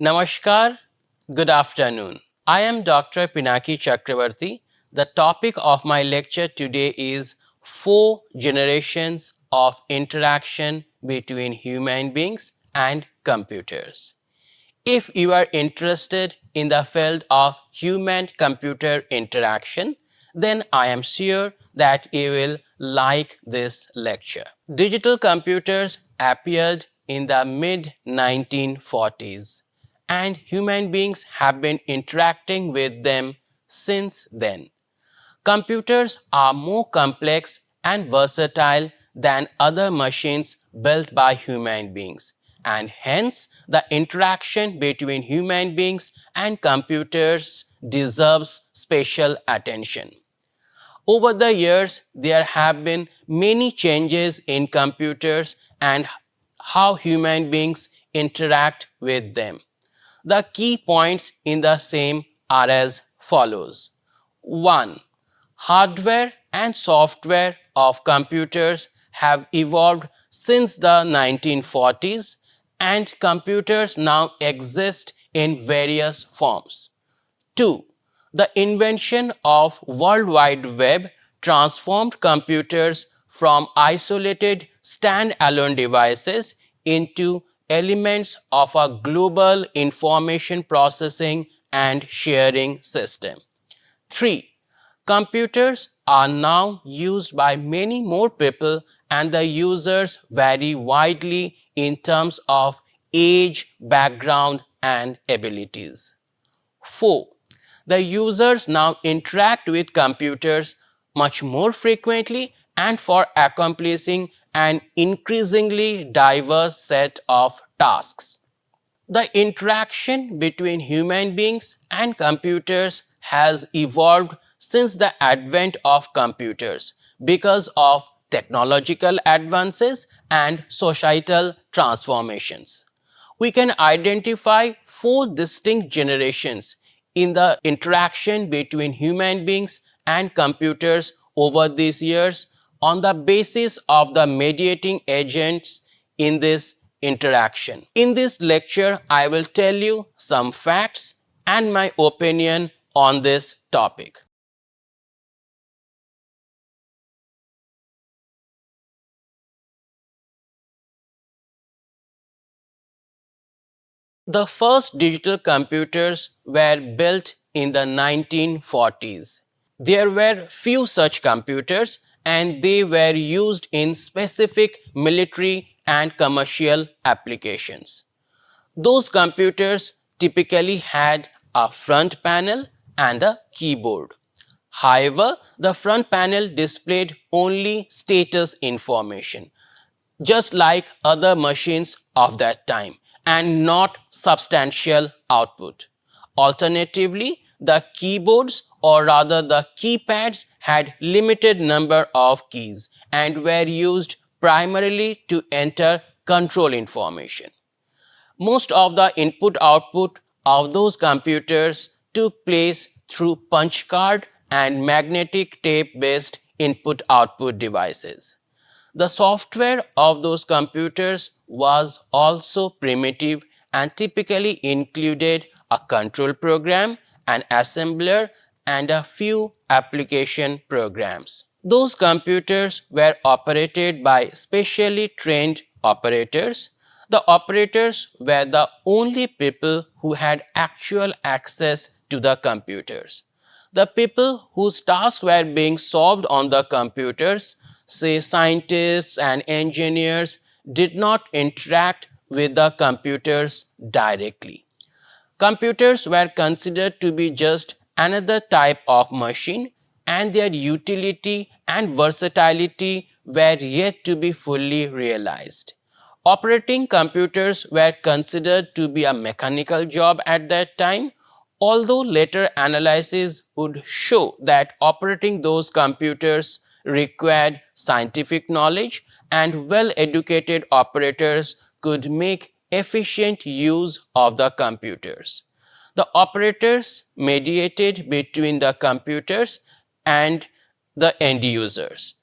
Namaskar, good afternoon. I am Dr. Pinaki Chakravarti. The topic of my lecture today is 4 generations of interaction between human beings and computers. If you are interested in the field of human computer interaction, then I am sure that you will like this lecture. Digital computers appeared in the mid 1940s, and human beings have been interacting with them since then. Computers are more complex and versatile than other machines built by human beings, and hence the interaction between human beings and computers deserves special attention. Over the years, there have been many changes in computers and how human beings interact with them. The key points in the same are as follows. 1. Hardware and software of computers have evolved since the 1940s, and computers now exist in various forms. 2. The invention of World Wide Web transformed computers from isolated stand-alone devices into elements of a global information processing and sharing system. 3. Computers are now used by many more people, and the users vary widely in terms of age, background, and abilities. 4. The users now interact with computers much more frequently and for accomplishing an increasingly diverse set of tasks. The interaction between human beings and computers has evolved since the advent of computers because of technological advances and societal transformations. We can identify 4 distinct generations in the interaction between human beings and computers over these years on the basis of the mediating agents in this interaction. In this lecture, I will tell you some facts and my opinion on this topic. The first digital computers were built in the 1940s. There were few such computers, and they were used in specific military and commercial applications. Those computers typically had a front panel and a keyboard. However, the front panel displayed only status information, just like other machines of that time, and not substantial output. Alternatively, the keyboards, or rather the keypads, had limited number of keys and were used primarily to enter control information. Most of the input-output of those computers took place through punch card and magnetic tape-based input-output devices. The software of those computers was also primitive and typically included a control program, an assembler, and a few application programs. Those computers were operated by specially trained operators. The operators were the only people who had actual access to the computers. The people whose tasks were being solved on the computers, say scientists and engineers, did not interact with the computers directly. Computers were considered to be just another type of machine, and their utility and versatility were yet to be fully realized. Operating computers were considered to be a mechanical job at that time, although later analysis would show that operating those computers required scientific knowledge, and well-educated operators could make efficient use of the computers. The operators mediated between the computers and the end users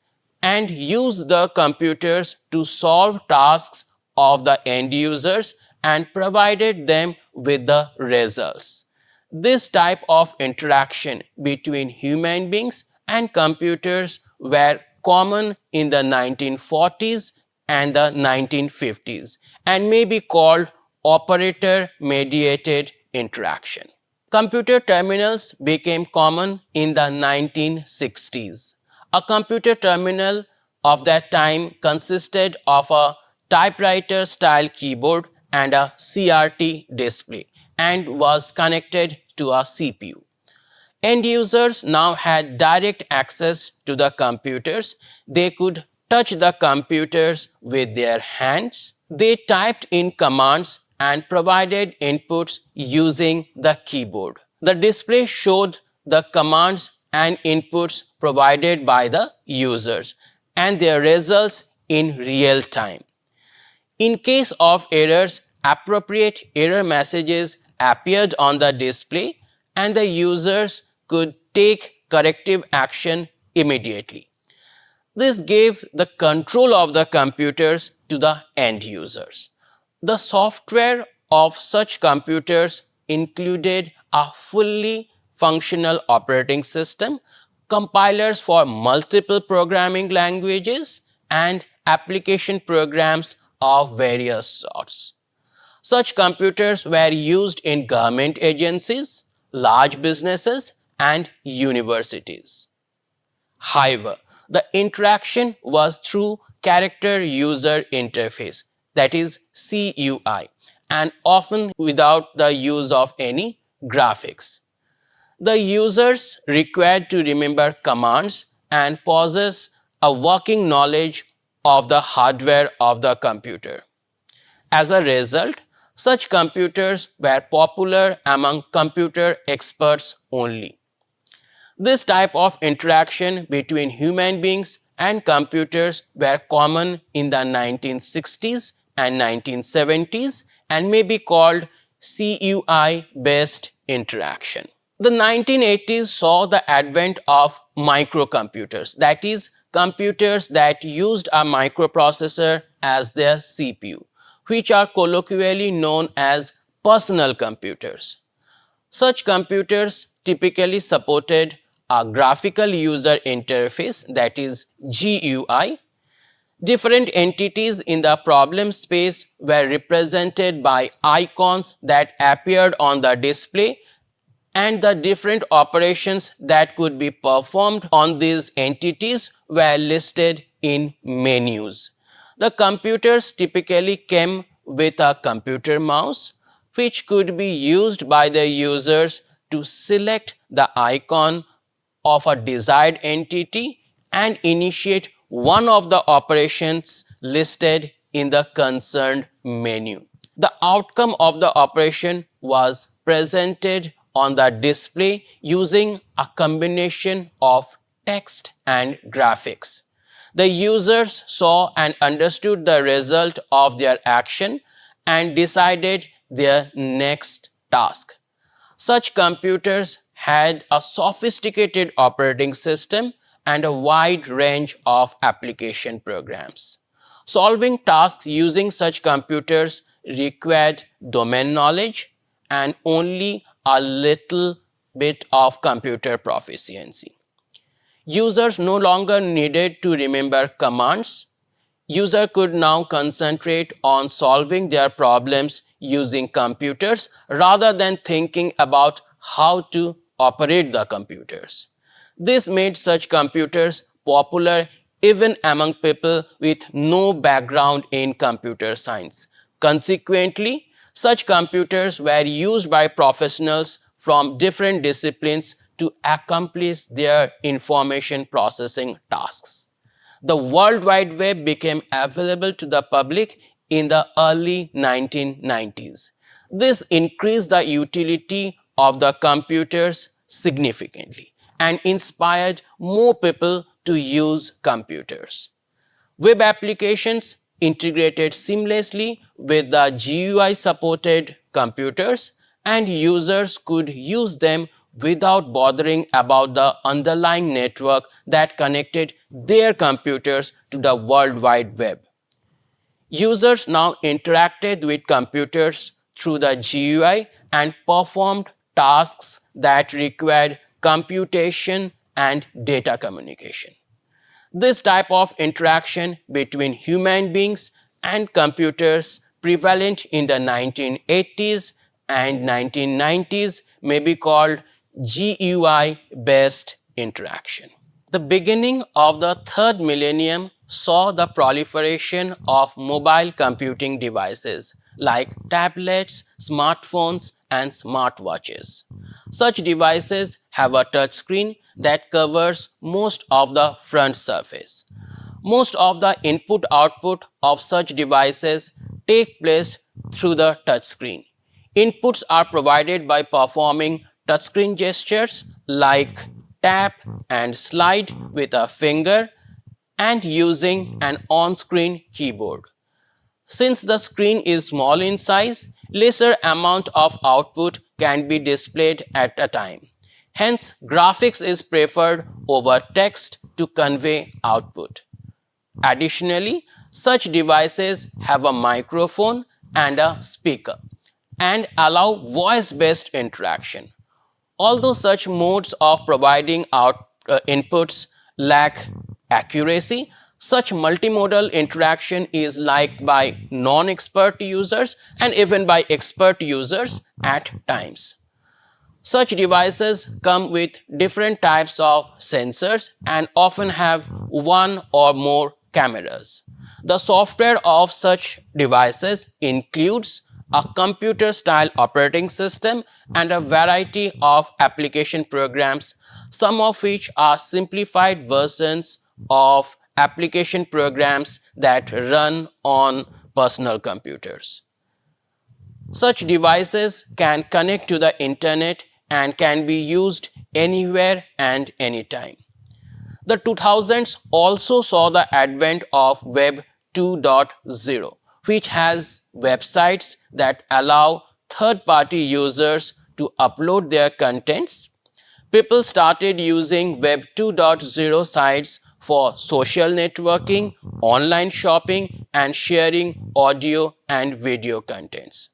and used the computers to solve tasks of the end users and provided them with the results. This type of interaction between human beings and computers were common in the 1940s and the 1950s and may be called operator-mediated interaction. Computer terminals became common in the 1960s. A computer terminal of that time consisted of a typewriter-style keyboard and a CRT display and was connected to a CPU. End users now had direct access to the computers. They could touch the computers with their hands. They typed in commands and provided inputs using the keyboard. The display showed the commands and inputs provided by the users and their results in real time. In case of errors, appropriate error messages appeared on the display and the users could take corrective action immediately. This gave the control of the computers to the end users. The software of such computers included a fully functional operating system, compilers for multiple programming languages, and application programs of various sorts. Such computers were used in government agencies, large businesses, and universities. However, the interaction was through character user interface, that is CUI, and often without the use of any graphics. The users required to remember commands and possess a working knowledge of the hardware of the computer. As a result, such computers were popular among computer experts only. This type of interaction between human beings and computers were common in the 1960s and 1970s and may be called CUI-based interaction. The 1980s saw the advent of microcomputers, that is, computers that used a microprocessor as their CPU, which are colloquially known as personal computers. Such computers typically supported a graphical user interface, that is GUI. Different entities in the problem space were represented by icons that appeared on the display, and the different operations that could be performed on these entities were listed in menus. The computers typically came with a computer mouse, which could be used by the users to select the icon of a desired entity and initiate one of the operations listed in the concerned menu. The outcome of the operation was presented on the display using a combination of text and graphics. The users saw and understood the result of their action and decided their next task. Such computers had a sophisticated operating system and a wide range of application programs. Solving tasks using such computers required domain knowledge and only a little bit of computer proficiency. Users no longer needed to remember commands. Users could now concentrate on solving their problems using computers rather than thinking about how to operate the computers. This made such computers popular even among people with no background in computer science. Consequently, such computers were used by professionals from different disciplines to accomplish their information processing tasks. The World Wide Web became available to the public in the early 1990s. This increased the utility of the computers significantly and inspired more people to use computers. Web applications integrated seamlessly with the GUI-supported computers, and users could use them without bothering about the underlying network that connected their computers to the World Wide Web. Users now interacted with computers through the GUI and performed tasks that required computation and data communication. This type of interaction between human beings and computers prevalent in the 1980s and 1990s may be called GUI-based interaction. The beginning of the third millennium saw the proliferation of mobile computing devices like tablets, smartphones, and smartwatches. Such devices have a touchscreen that covers most of the front surface. Most of the input-output of such devices take place through the touchscreen. Inputs are provided by performing touchscreen gestures like tap and slide with a finger and using an on-screen keyboard. Since the screen is small in size, lesser amount of output can be displayed at a time. Hence, graphics is preferred over text to convey output. Additionally, such devices have a microphone and a speaker and allow voice-based interaction. Although such modes of providing inputs lack accuracy, such multimodal interaction is liked by non-expert users and even by expert users at times. Such devices come with different types of sensors and often have one or more cameras. The software of such devices includes a computer-style operating system and a variety of application programs, some of which are simplified versions of application programs that run on personal computers. Such devices can connect to the internet and can be used anywhere and anytime. The 2000s also saw the advent of Web 2.0, which has websites that allow third-party users to upload their contents. People started using Web 2.0 sites for social networking, online shopping, and sharing audio and video contents.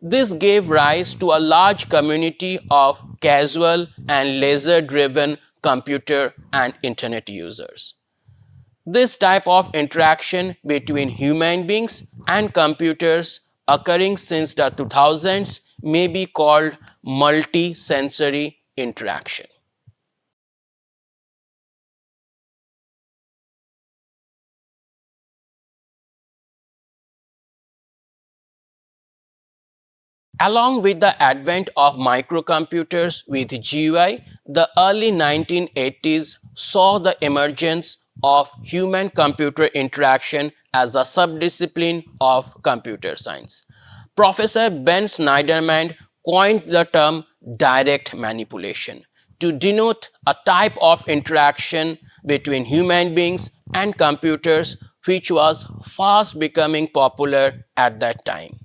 This gave rise to a large community of casual and leisure-driven computer and internet users. This type of interaction between human beings and computers occurring since the 2000s may be called multi-sensory interaction. Along with the advent of microcomputers with GUI, the early 1980s saw the emergence of human-computer interaction as a subdiscipline of computer science. Professor Ben Shneiderman coined the term direct manipulation to denote a type of interaction between human beings and computers which was fast becoming popular at that time.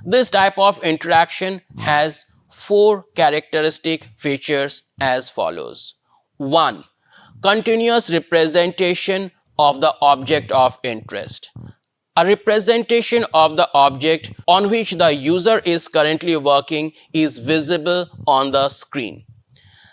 This type of interaction has four characteristic features as follows. 1. Continuous representation of the object of interest. A representation of the object on which the user is currently working is visible on the screen.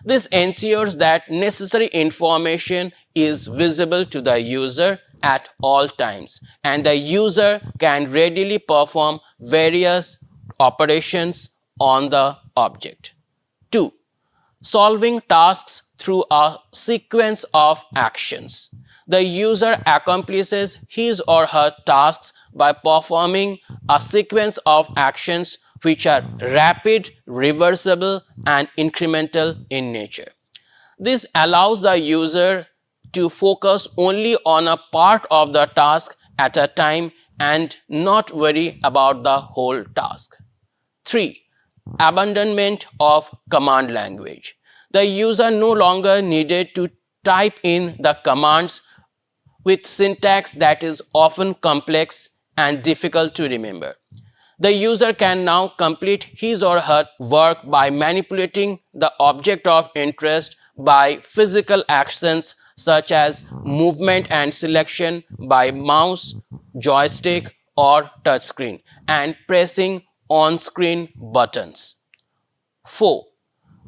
This ensures that necessary information is visible to the user at all times, and the user can readily perform various operations on the object. 2. Solving tasks through a sequence of actions. The user accomplishes his or her tasks by performing a sequence of actions which are rapid, reversible, and incremental in nature. This allows the user to focus only on a part of the task at a time and not worry about the whole task. 3. Abandonment of command language. The user no longer needed to type in the commands with syntax that is often complex and difficult to remember. The user can now complete his or her work by manipulating the object of interest by physical actions such as movement and selection by mouse, joystick, or touchscreen, and pressing on-screen buttons. 4.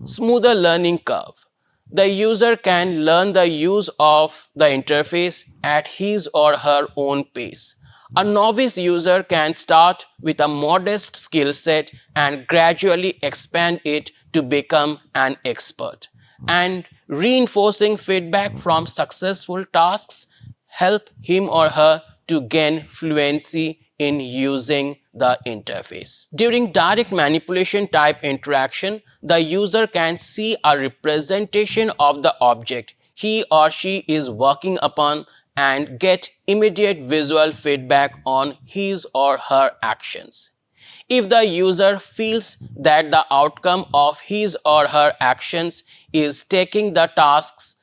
Smoother learning curve. The user can learn the use of the interface at his or her own pace. A novice user can start with a modest skill set and gradually expand it to become an expert. And reinforcing feedback from successful tasks help him or her to gain fluency in using the interface. During direct manipulation type interaction, the user can see a representation of the object he or she is working upon and get immediate visual feedback on his or her actions. If the user feels that the outcome of his or her actions is taking the tasks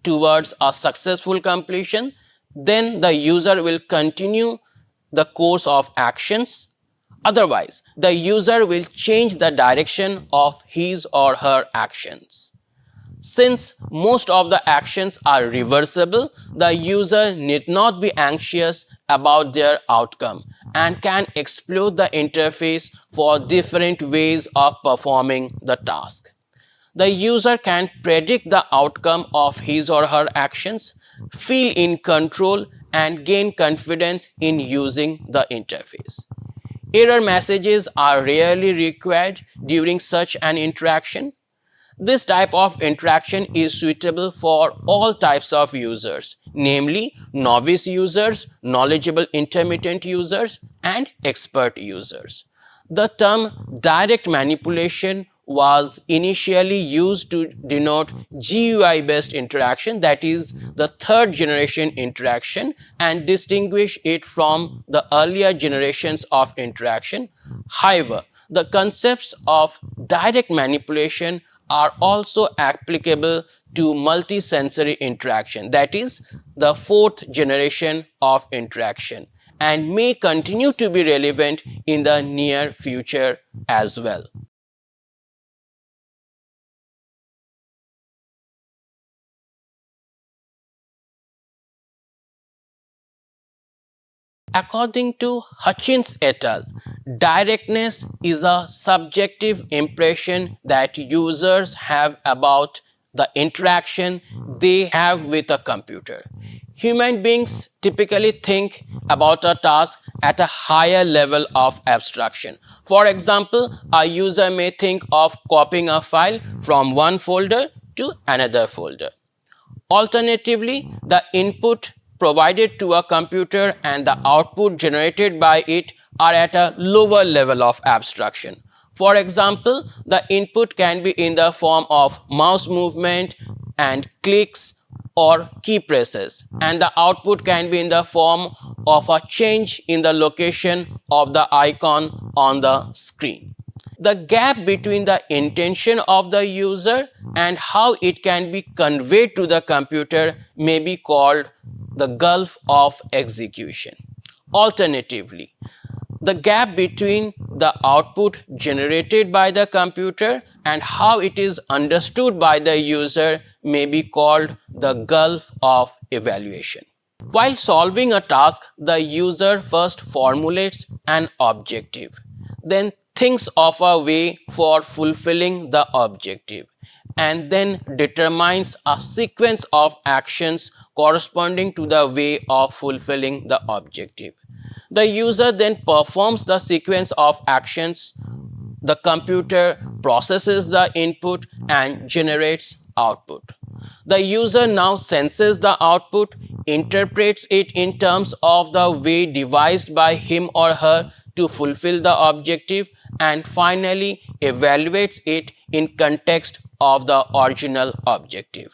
towards a successful completion, then the user will continue the course of actions. Otherwise, the user will change the direction of his or her actions. Since most of the actions are reversible, the user need not be anxious about their outcome and can explore the interface for different ways of performing the task. The user can predict the outcome of his or her actions, feel in control, and gain confidence in using the interface. Error messages are rarely required during such an interaction. This type of interaction is suitable for all types of users, namely novice users, knowledgeable intermediate users, and expert users. The term direct manipulation was initially used to denote GUI-based interaction, that is the third generation interaction, and distinguish it from the earlier generations of interaction. However, the concepts of direct manipulation are also applicable to multisensory interaction, that is the fourth generation of interaction, and may continue to be relevant in the near future as well. According to Hutchins et al., directness is a subjective impression that users have about the interaction they have with a computer. Human beings typically think about a task at a higher level of abstraction. For example, a user may think of copying a file from one folder to another folder. Alternatively, the input provided to a computer and the output generated by it are at a lower level of abstraction. For example, the input can be in the form of mouse movement and clicks or key presses, and the output can be in the form of a change in the location of the icon on the screen. The gap between the intention of the user and how it can be conveyed to the computer may be called the gulf of execution. Alternatively, the gap between the output generated by the computer and how it is understood by the user may be called the gulf of evaluation. While solving a task, the user first formulates an objective, then thinks of a way for fulfilling the objective, and then determines a sequence of actions corresponding to the way of fulfilling the objective. The user then performs the sequence of actions. The computer processes the input and generates output. The user now senses the output, interprets it in terms of the way devised by him or her to fulfill the objective, and finally evaluates it in context of the original objective.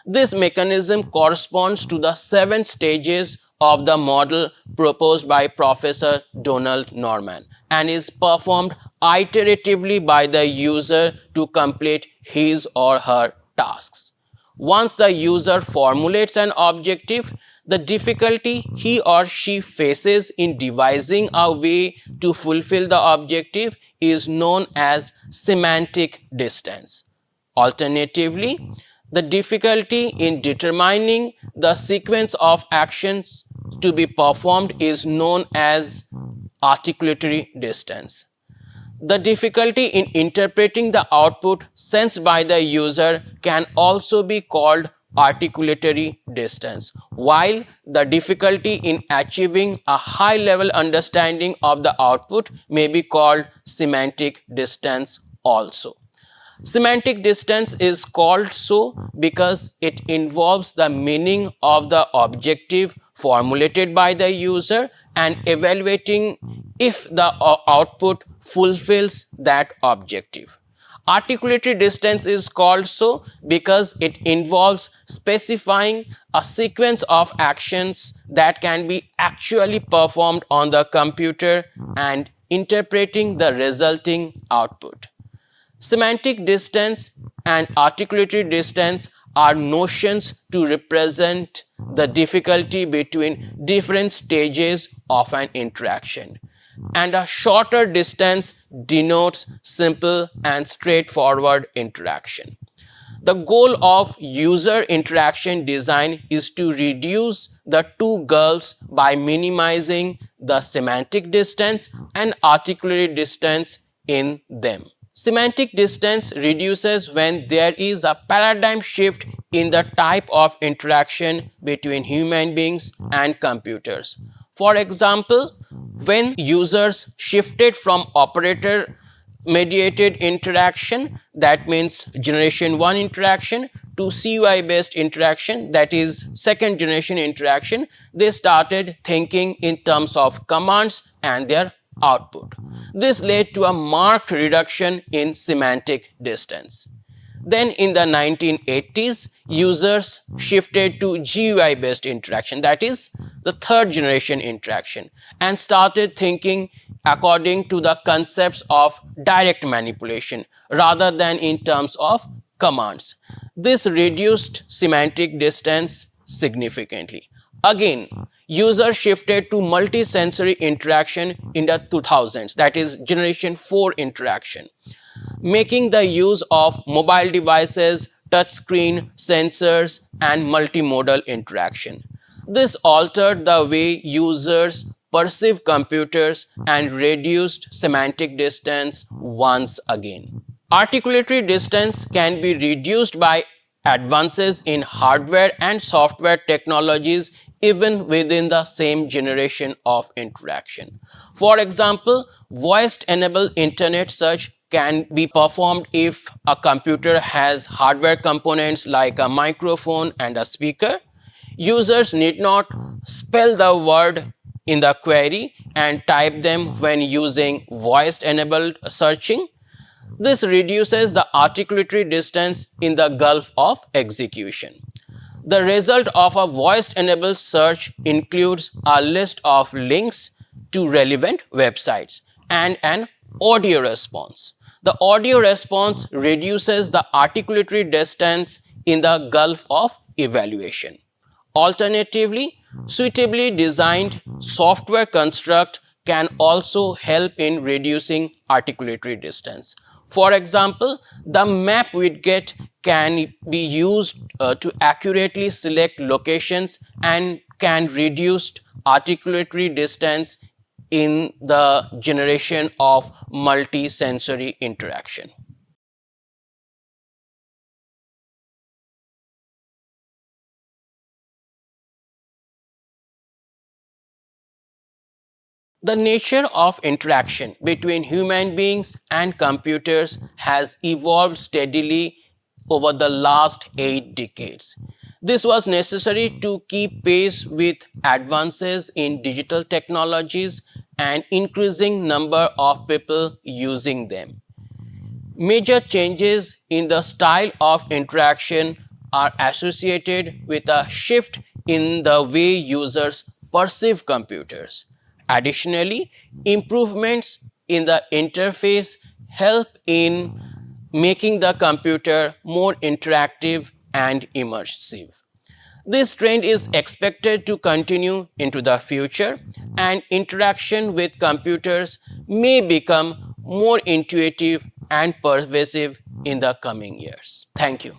This mechanism corresponds to the 7 stages of the model proposed by Professor Donald Norman and is performed iteratively by the user to complete his or her tasks. Once the user formulates an objective, the difficulty he or she faces in devising a way to fulfill the objective is known as semantic distance. Alternatively, the difficulty in determining the sequence of actions to be performed is known as articulatory distance. The difficulty in interpreting the output sensed by the user can also be called articulatory distance, while the difficulty in achieving a high level understanding of the output may be called semantic distance also. Semantic distance is called so because it involves the meaning of the objective formulated by the user and evaluating if the output fulfills that objective. Articulatory distance is called so because it involves specifying a sequence of actions that can be actually performed on the computer and interpreting the resulting output. Semantic distance and articulatory distance are notions to represent the difficulty between different stages of an interaction, and a shorter distance denotes simple and straightforward interaction. The goal of user interaction design is to reduce the two gulfs by minimizing the semantic distance and articulatory distance in them. Semantic distance reduces when there is a paradigm shift in the type of interaction between human beings and computers. For example, when users shifted from operator mediated interaction, that means generation 1 interaction, to CUI based interaction, that is second generation interaction, they started thinking in terms of commands and their output. This led to a marked reduction in semantic distance. Then in the 1980s, users shifted to GUI based interaction, that is the third generation interaction, and started thinking according to the concepts of direct manipulation rather than in terms of commands. This reduced semantic distance significantly. Again, users shifted to multisensory interaction in the 2000s, that is generation 4 interaction, making the use of mobile devices, touchscreen, sensors and multimodal interaction. This altered the way users perceive computers and reduced semantic distance once again. Articulatory distance can be reduced by advances in hardware and software technologies even within the same generation of interaction. For example, voice-enabled internet search can be performed if a computer has hardware components like a microphone and a speaker. Users need not spell the word in the query and type them when using voice-enabled searching. This reduces the articulatory distance in the gulf of execution. The result of a voice-enabled search includes a list of links to relevant websites and an audio response. The audio response reduces the articulatory distance in the gulf of evaluation. Alternatively, suitably designed software construct can also help in reducing articulatory distance. For example, the map widget can be used to accurately select locations and can reduce articulatory distance in the generation of multi-sensory interaction. The nature of interaction between human beings and computers has evolved steadily over the last 8 decades. This was necessary to keep pace with advances in digital technologies and increasing number of people using them. Major changes in the style of interaction are associated with a shift in the way users perceive computers. Additionally, improvements in the interface help in making the computer more interactive and immersive. This trend is expected to continue into the future, and interaction with computers may become more intuitive and pervasive in the coming years. Thank you.